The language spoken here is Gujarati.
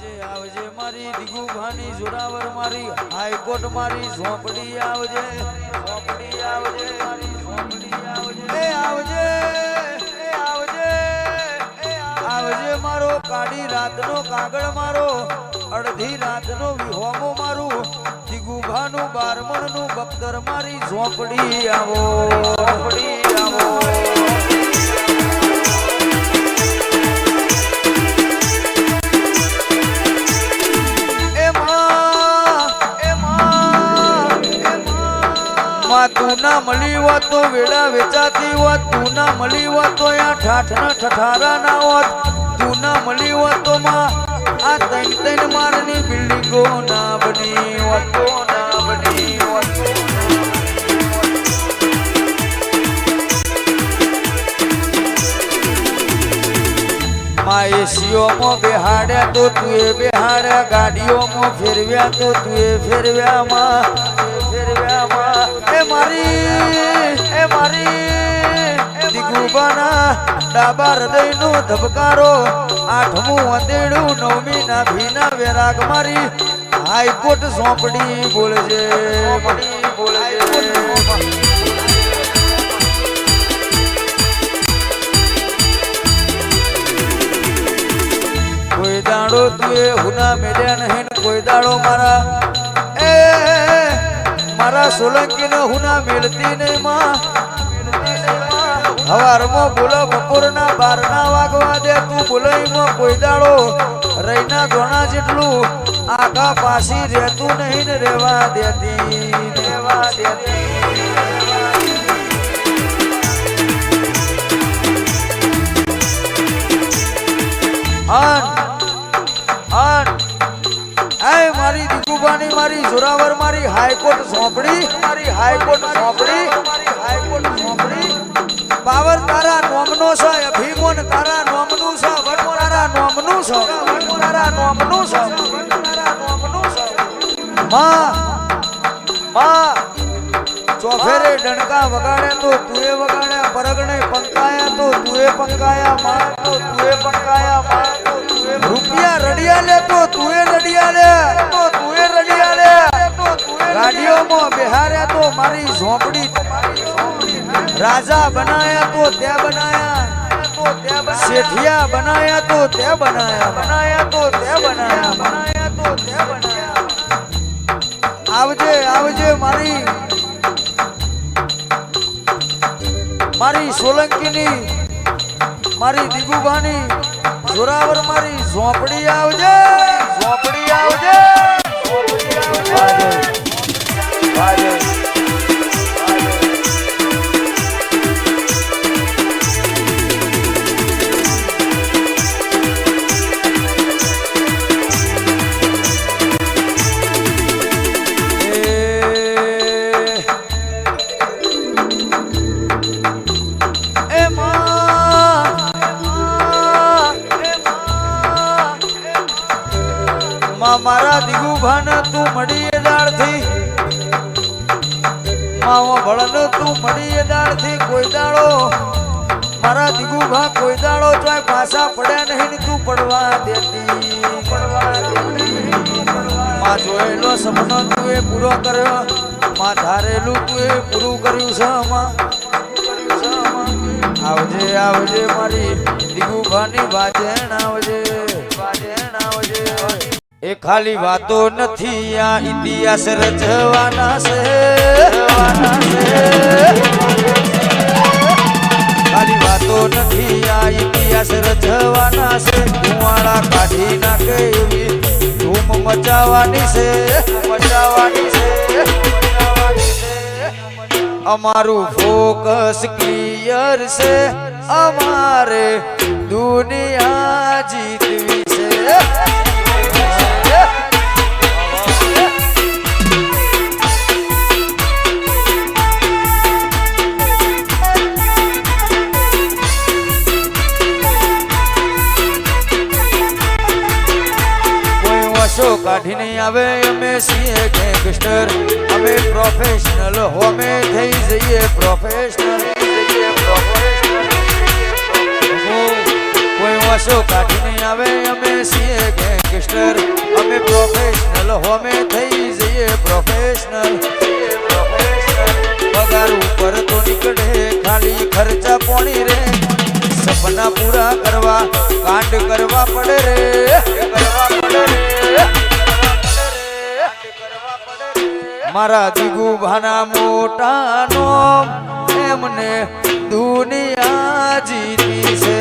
આવજે મારી દીગુભાની જોરાવર મારી હાઈકોર્ટ મારી ઝોપડી આવજે મારી ઝોપડી આવજે આવજે મારો કાળી રાતનો કાગળ મારો અડધી રાતનો વિહોમો મારું દીગુભાનું બારમણનું બખ્તર મારી ઝોપડી આવો તું ના મળી હોત તો વેડા વેચાતી હોત તું ના મળી હોત તો યા ઠાઠના ઠઠારા ના હોત તું ના મળી હોત તો માં આ ત્રણ મારની બિલ્ડિંગો ના બની હોત માં એસીઓમાં બેહાડ્યા તો તુએ બેહાડ્યા ગાડીઓમાં ફેરવ્યા તો તુએ ફેરવ્યા માં મારી દીગુબાના ડાબા હૃદયનો ધબકારો આઠમું અંધેડું નવમી ના ભીના વેરાગ મારી હાઈકોર્ટ ઝોપડી બોલજે કોઈ દાડો તુએ હુના મેલ્યા નહીં કોઈ દાડો મારા સોલંકી ને હુના મેળતી નહીં માં હવારમાં બોલો બપોરના 12 વાગવા દે તું બોલાઈમાં કોઈ દાડો રહીના ધોણા જેટલું આખા પાછી રહેતું નહીં ને રેવા દેતી મારી દીગુબાની મારી જોરાવર મારી હાઈકોર્ટ ઝોપડી પાવર તારા નોમનો છે અભિમોન તારા નોમનું છે વડમો તારા નોમનું છે માં ચોફેરે ડણકા વગાડે તો તુએ વગાડ્યા પરગણે પંકાયા તો તુએ પંકાયા માં તો તુએ પંકાયા માં રૂપિયા રડિયા લે તો તુએ રડિયા લે ગાડીઓમાં બેહાર્યા તો મારી ઝોપડી રાજા બનાયા તો તે બનાયા શેઠિયા બનાયા તો તે બનાયા આવજે મારી સોલંકીની મારી દીગુબાની જોરાવર મારી ઝોપડી આવજે મારા દીગુભાન તું મળી દાળથી માવો ભળન તું મળી દાળથી કોઈ દાડો મારા દીગુભા કોઈ દાડો ચોય પાછા પડ્યા નહીં તું પડવા દેતી માં જોયેલો સપનો તું એ પૂરો કર્યો માં ધારેલું તું એ પૂરું કર્યું છે આવજે મારી દીગુભાની વાજણ આવજે એ ખાલી વાતો નથી આ ઇતિહાસ રચવાના છે ખાલી વાતો નથી આ ઇતિહાસ રચવાના છે ધુવાળા કાઢી નાખે એવી ધૂમ મચાવવાની છે અમારું ફોકસ ક્લિયર છે અમારે દુનિયા જીતવી છે કાઢીને આવે અમે છીએ ગેંગસ્ટર અમે પ્રોફેશનલ હોમે થઈ જઈએ પ્રોફેશનલ કોઈ વાસો કાઢીને આવે અમે છીએ ગેંગસ્ટર અમે પ્રોફેશનલ હોમે થઈ જઈએ પ્રોફેશનલ પગાર ઉપર તો નીકળે ખાલી ખર્ચા પોણી રે સપના પૂરા કરવા કાંડ કરવા પડે રે મારા દીગુ ભાના મોટાનો એમને દુનિયા જીતી છે